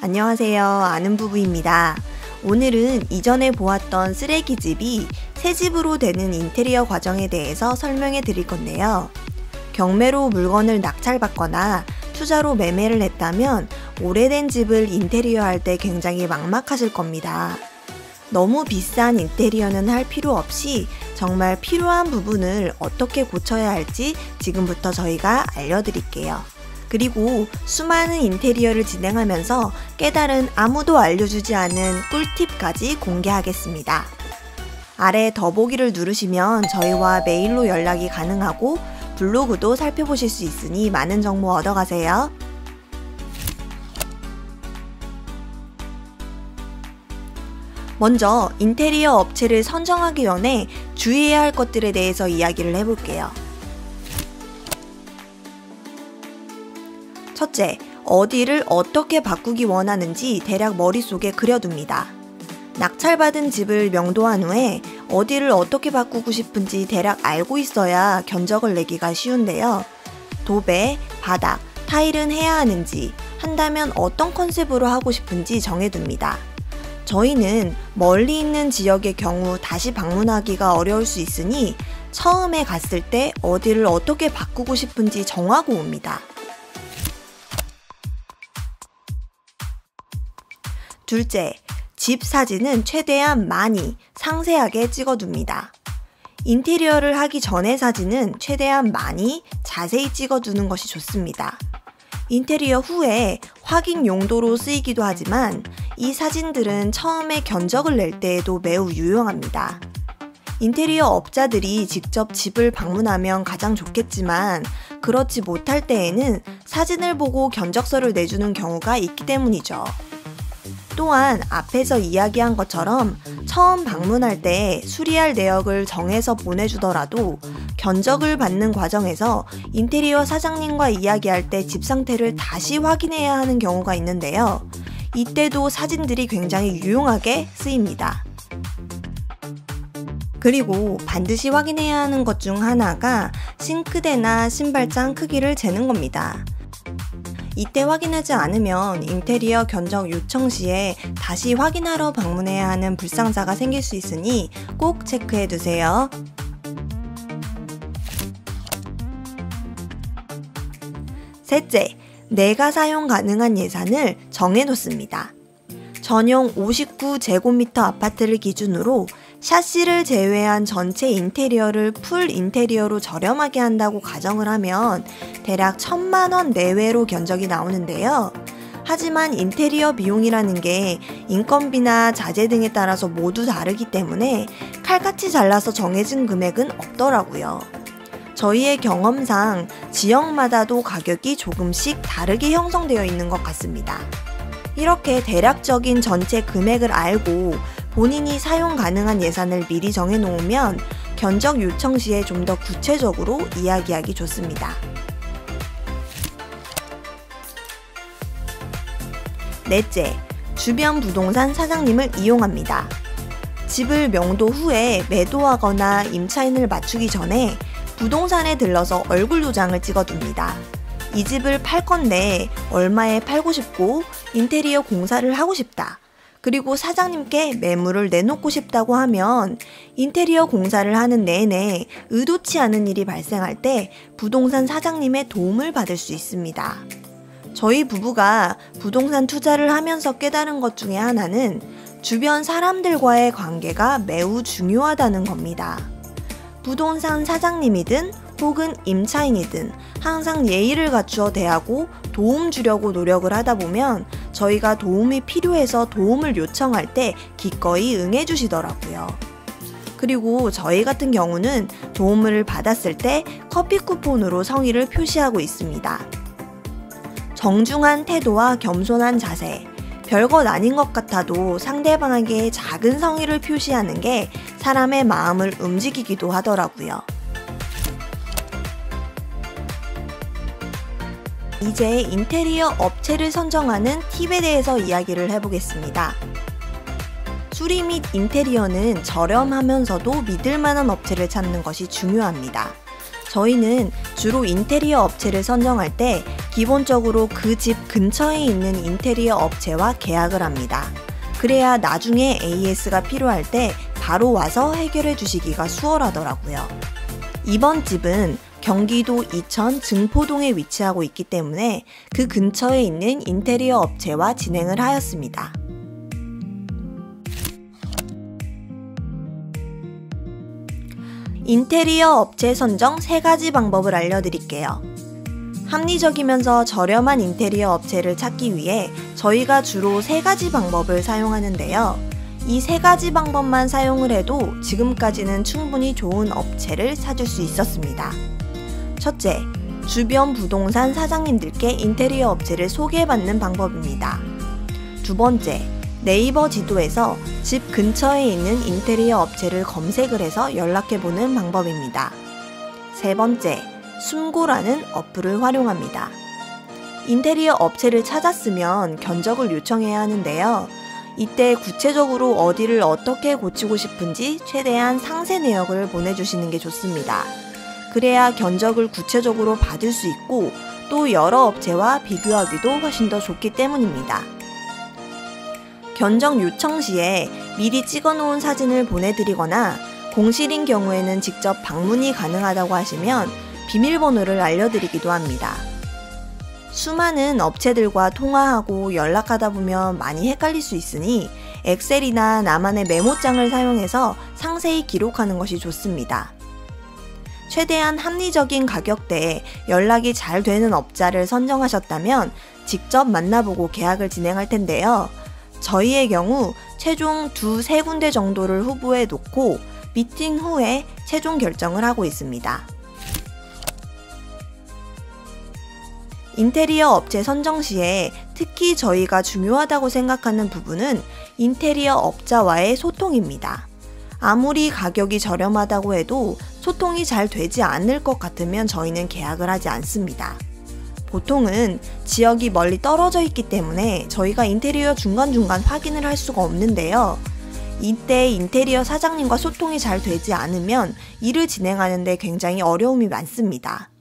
안녕하세요. 아는 부부입니다. 오늘은 이전에 보았던 쓰레기집이 새 집으로 되는 인테리어 과정에 대해서 설명해 드릴 건데요. 경매로 물건을 낙찰받거나 투자로 매매를 했다면 오래된 집을 인테리어 할 때 굉장히 막막하실 겁니다. 너무 비싼 인테리어는 할 필요 없이 정말 필요한 부분을 어떻게 고쳐야 할지 지금부터 저희가 알려드릴게요. 그리고 수많은 인테리어를 진행하면서 깨달은 아무도 알려주지 않은 꿀팁까지 공개하겠습니다. 아래 더보기를 누르시면 저희와 메일로 연락이 가능하고 블로그도 살펴보실 수 있으니 많은 정보 얻어가세요. 먼저 인테리어 업체를 선정하기 전에 주의해야 할 것들에 대해서 이야기를 해볼게요. 첫째, 어디를 어떻게 바꾸기 원하는지 대략 머릿속에 그려둡니다. 낙찰받은 집을 명도한 후에 어디를 어떻게 바꾸고 싶은지 대략 알고 있어야 견적을 내기가 쉬운데요. 도배, 바닥, 타일은 해야 하는지, 한다면 어떤 컨셉으로 하고 싶은지 정해둡니다. 저희는 멀리 있는 지역의 경우 다시 방문하기가 어려울 수 있으니 처음에 갔을 때 어디를 어떻게 바꾸고 싶은지 정하고 옵니다. 둘째, 집 사진은 최대한 많이, 상세하게 찍어둡니다. 인테리어를 하기 전의 사진은 최대한 많이, 자세히 찍어두는 것이 좋습니다. 인테리어 후에 확인 용도로 쓰이기도 하지만 이 사진들은 처음에 견적을 낼 때에도 매우 유용합니다. 인테리어 업자들이 직접 집을 방문하면 가장 좋겠지만 그렇지 못할 때에는 사진을 보고 견적서를 내주는 경우가 있기 때문이죠. 또한 앞에서 이야기한 것처럼 처음 방문할 때 수리할 내역을 정해서 보내주더라도 견적을 받는 과정에서 인테리어 사장님과 이야기할 때 집 상태를 다시 확인해야 하는 경우가 있는데요. 이때도 사진들이 굉장히 유용하게 쓰입니다. 그리고 반드시 확인해야 하는 것 중 하나가 싱크대나 신발장 크기를 재는 겁니다. 이때 확인하지 않으면 인테리어 견적 요청 시에 다시 확인하러 방문해야 하는 불상사가 생길 수 있으니 꼭 체크해 두세요. 셋째, 내가 사용 가능한 예산을 정해 놓습니다. 전용 59제곱미터 아파트를 기준으로 샤시를 제외한 전체 인테리어를 풀 인테리어로 저렴하게 한다고 가정을 하면 대략 1,000만원 내외로 견적이 나오는데요. 하지만 인테리어 비용이라는 게 인건비나 자재 등에 따라서 모두 다르기 때문에 칼같이 잘라서 정해진 금액은 없더라고요. 저희의 경험상 지역마다도 가격이 조금씩 다르게 형성되어 있는 것 같습니다. 이렇게 대략적인 전체 금액을 알고 본인이 사용 가능한 예산을 미리 정해놓으면 견적 요청 시에 좀 더 구체적으로 이야기하기 좋습니다. 넷째, 주변 부동산 사장님을 이용합니다. 집을 명도 후에 매도하거나 임차인을 맞추기 전에 부동산에 들러서 얼굴 도장을 찍어둡니다. 이 집을 팔 건데 얼마에 팔고 싶고 인테리어 공사를 하고 싶다. 그리고 사장님께 매물을 내놓고 싶다고 하면 인테리어 공사를 하는 내내 의도치 않은 일이 발생할 때 부동산 사장님의 도움을 받을 수 있습니다. 저희 부부가 부동산 투자를 하면서 깨달은 것 중에 하나는 주변 사람들과의 관계가 매우 중요하다는 겁니다. 부동산 사장님이든 혹은 임차인이든 항상 예의를 갖추어 대하고 도움 주려고 노력을 하다 보면 저희가 도움이 필요해서 도움을 요청할 때 기꺼이 응해주시더라고요. 그리고 저희 같은 경우는 도움을 받았을 때 커피 쿠폰으로 성의를 표시하고 있습니다. 정중한 태도와 겸손한 자세, 별것 아닌 것 같아도 상대방에게 작은 성의를 표시하는 게 사람의 마음을 움직이기도 하더라고요. 이제 인테리어 업체를 선정하는 팁에 대해서 이야기를 해보겠습니다. 수리 및 인테리어는 저렴하면서도 믿을 만한 업체를 찾는 것이 중요합니다. 저희는 주로 인테리어 업체를 선정할 때 기본적으로 그 집 근처에 있는 인테리어 업체와 계약을 합니다. 그래야 나중에 AS가 필요할 때 바로 와서 해결해 주시기가 수월하더라고요. 이번 집은 경기도 이천 증포동에 위치하고 있기 때문에 그 근처에 있는 인테리어 업체와 진행을 하였습니다. 인테리어 업체 선정 3가지 방법을 알려드릴게요. 합리적이면서 저렴한 인테리어 업체를 찾기 위해 저희가 주로 3가지 방법을 사용하는데요. 이 3가지 방법만 사용을 해도 지금까지는 충분히 좋은 업체를 찾을 수 있었습니다. 첫째, 주변 부동산 사장님들께 인테리어 업체를 소개받는 방법입니다. 두 번째, 네이버 지도에서 집 근처에 있는 인테리어 업체를 검색을 해서 연락해보는 방법입니다. 세 번째, 숨고라는 어플을 활용합니다. 인테리어 업체를 찾았으면 견적을 요청해야 하는데요. 이때 구체적으로 어디를 어떻게 고치고 싶은지 최대한 상세 내역을 보내주시는 게 좋습니다. 그래야 견적을 구체적으로 받을 수 있고 또 여러 업체와 비교하기도 훨씬 더 좋기 때문입니다. 견적 요청 시에 미리 찍어놓은 사진을 보내드리거나 공실인 경우에는 직접 방문이 가능하다고 하시면 비밀번호를 알려드리기도 합니다. 수많은 업체들과 통화하고 연락하다 보면 많이 헷갈릴 수 있으니 엑셀이나 나만의 메모장을 사용해서 상세히 기록하는 것이 좋습니다. 최대한 합리적인 가격대에 연락이 잘 되는 업자를 선정하셨다면 직접 만나보고 계약을 진행할 텐데요. 저희의 경우 최종 2-3군데 정도를 후보에 놓고 미팅 후에 최종 결정을 하고 있습니다. 인테리어 업체 선정 시에 특히 저희가 중요하다고 생각하는 부분은 인테리어 업자와의 소통입니다. 아무리 가격이 저렴하다고 해도 소통이 잘 되지 않을 것 같으면 저희는 계약을 하지 않습니다. 보통은 지역이 멀리 떨어져 있기 때문에 저희가 인테리어 중간중간 확인을 할 수가 없는데요. 이때 인테리어 사장님과 소통이 잘 되지 않으면 일을 진행하는 데 굉장히 어려움이 많습니다.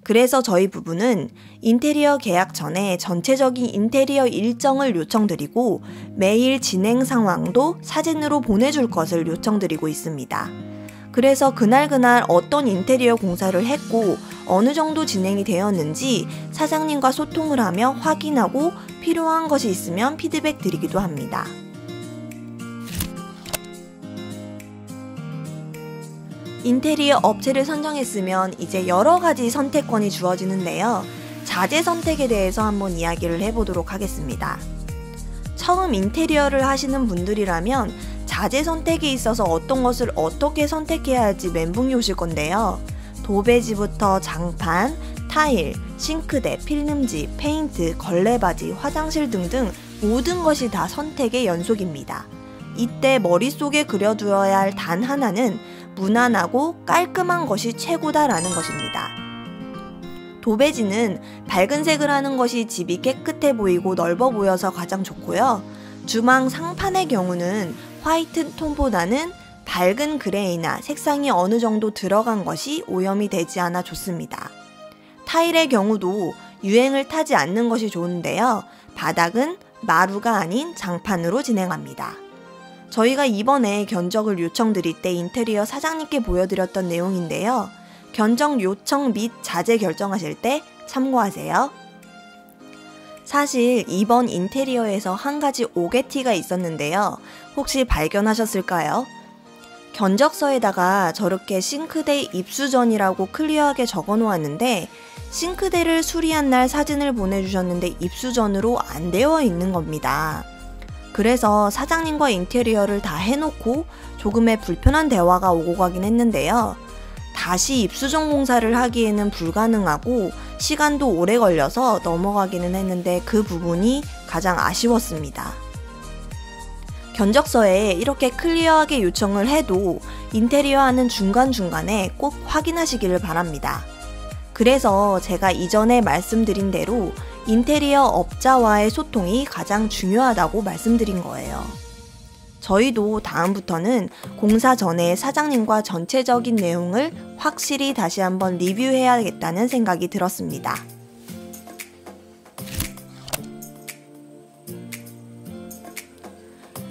그래서 저희 부부는 인테리어 계약 전에 전체적인 인테리어 일정을 요청드리고 매일 진행 상황도 사진으로 보내줄 것을 요청드리고 있습니다. 그래서 그날 어떤 인테리어 공사를 했고 어느 정도 진행이 되었는지 사장님과 소통을 하며 확인하고 필요한 것이 있으면 피드백 드리기도 합니다. 인테리어 업체를 선정했으면 이제 여러 가지 선택권이 주어지는데요. 자재 선택에 대해서 한번 이야기를 해보도록 하겠습니다. 처음 인테리어를 하시는 분들이라면 자재 선택에 있어서 어떤 것을 어떻게 선택해야 할지 멘붕이 오실 건데요. 도배지부터 장판, 타일, 싱크대, 필름지, 페인트, 걸레바지, 화장실 등등 모든 것이 다 선택의 연속입니다. 이때 머릿속에 그려두어야 할 단 하나는 무난하고 깔끔한 것이 최고다라는 것입니다. 도배지는 밝은 색을 하는 것이 집이 깨끗해 보이고 넓어 보여서 가장 좋고요. 주방 상판의 경우는 화이트 톤보다는 밝은 그레이나 색상이 어느 정도 들어간 것이 오염이 되지 않아 좋습니다. 타일의 경우도 유행을 타지 않는 것이 좋은데요. 바닥은 마루가 아닌 장판으로 진행합니다. 저희가 이번에 견적을 요청드릴 때 인테리어 사장님께 보여드렸던 내용인데요. 견적 요청 및 자재 결정하실 때 참고하세요. 사실 이번 인테리어에서 한 가지 오게티가 있었는데요. 혹시 발견하셨을까요? 견적서에다가 저렇게 싱크대 입수 전이라고 클리어하게 적어 놓았는데 싱크대를 수리한 날 사진을 보내주셨는데 입수 전으로 안 되어 있는 겁니다. 그래서 사장님과 인테리어를 다 해놓고 조금의 불편한 대화가 오고 가긴 했는데요. 다시 입수전 공사를 하기에는 불가능하고 시간도 오래 걸려서 넘어가기는 했는데 그 부분이 가장 아쉬웠습니다. 견적서에 이렇게 클리어하게 요청을 해도 인테리어 하는 중간중간에 꼭 확인하시기를 바랍니다. 그래서 제가 이전에 말씀드린 대로 인테리어 업자와의 소통이 가장 중요하다고 말씀드린 거예요. 저희도 다음부터는 공사 전에 사장님과 전체적인 내용을 확실히 다시 한번 리뷰해야겠다는 생각이 들었습니다.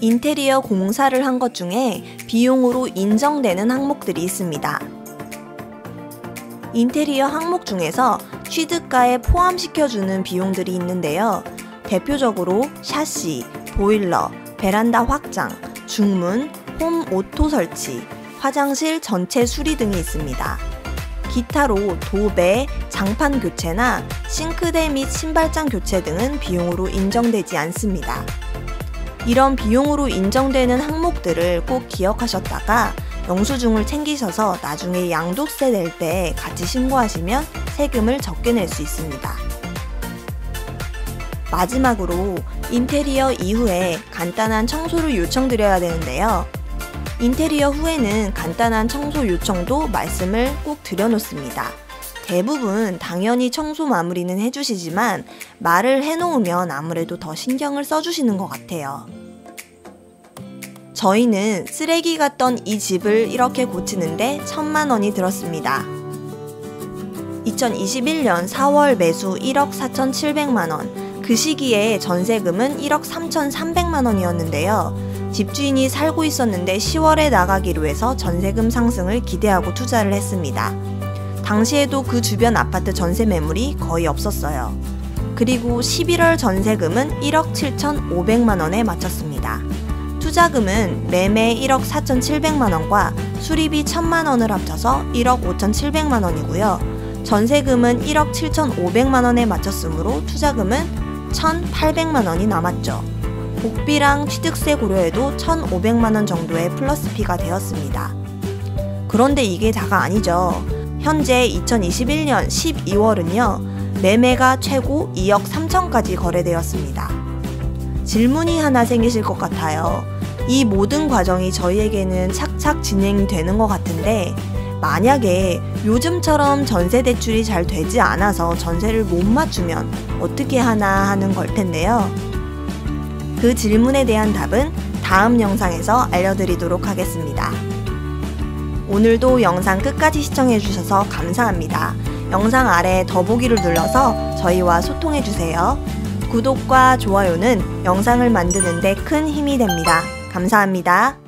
인테리어 공사를 한 것 중에 비용으로 인정되는 항목들이 있습니다. 인테리어 항목 중에서 취득가에 포함시켜주는 비용들이 있는데요. 대표적으로 샤시, 보일러, 베란다 확장, 중문, 홈 오토 설치, 화장실 전체 수리 등이 있습니다. 기타로 도배, 장판 교체나 싱크대 및 신발장 교체 등은 비용으로 인정되지 않습니다. 이런 비용으로 인정되는 항목들을 꼭 기억하셨다가 영수증을 챙기셔서 나중에 양도세 낼 때 같이 신고하시면 세금을 적게 낼 수 있습니다. 마지막으로 인테리어 이후에 간단한 청소를 요청드려야 되는데요. 인테리어 후에는 간단한 청소 요청도 말씀을 꼭 드려놓습니다. 대부분 당연히 청소 마무리는 해주시지만 말을 해놓으면 아무래도 더 신경을 써주시는 것 같아요. 저희는 쓰레기 같던 이 집을 이렇게 고치는데 1,000만 원이 들었습니다. 2021년 4월 매수 1억 4,700만 원, 그 시기에 전세금은 1억 3,300만 원이었는데요. 집주인이 살고 있었는데 10월에 나가기로 해서 전세금 상승을 기대하고 투자를 했습니다. 당시에도 그 주변 아파트 전세 매물이 거의 없었어요. 그리고 11월 전세금은 1억 7,500만 원에 마쳤습니다. 투자금은 매매 1억 4,700만 원과 수리비 1,000만 원을 합쳐서 1억 5,700만 원이고요. 전세금은 1억 7,500만 원에 마쳤으므로 투자금은 1,800만 원이 남았죠. 복비랑 취득세 고려해도 1,500만 원 정도의 플러스피가 되었습니다. 그런데 이게 다가 아니죠. 현재 2021년 12월은요. 매매가 최고 2억 3천까지 거래되었습니다. 질문이 하나 생기실 것 같아요. 이 모든 과정이 저희에게는 착착 진행이 되는 것 같은데 만약에 요즘처럼 전세 대출이 잘 되지 않아서 전세를 못 맞추면 어떻게 하나 하는 걸 텐데요. 그 질문에 대한 답은 다음 영상에서 알려드리도록 하겠습니다. 오늘도 영상 끝까지 시청해주셔서 감사합니다. 영상 아래 더보기를 눌러서 저희와 소통해주세요. 구독과 좋아요는 영상을 만드는 데 큰 힘이 됩니다. 감사합니다.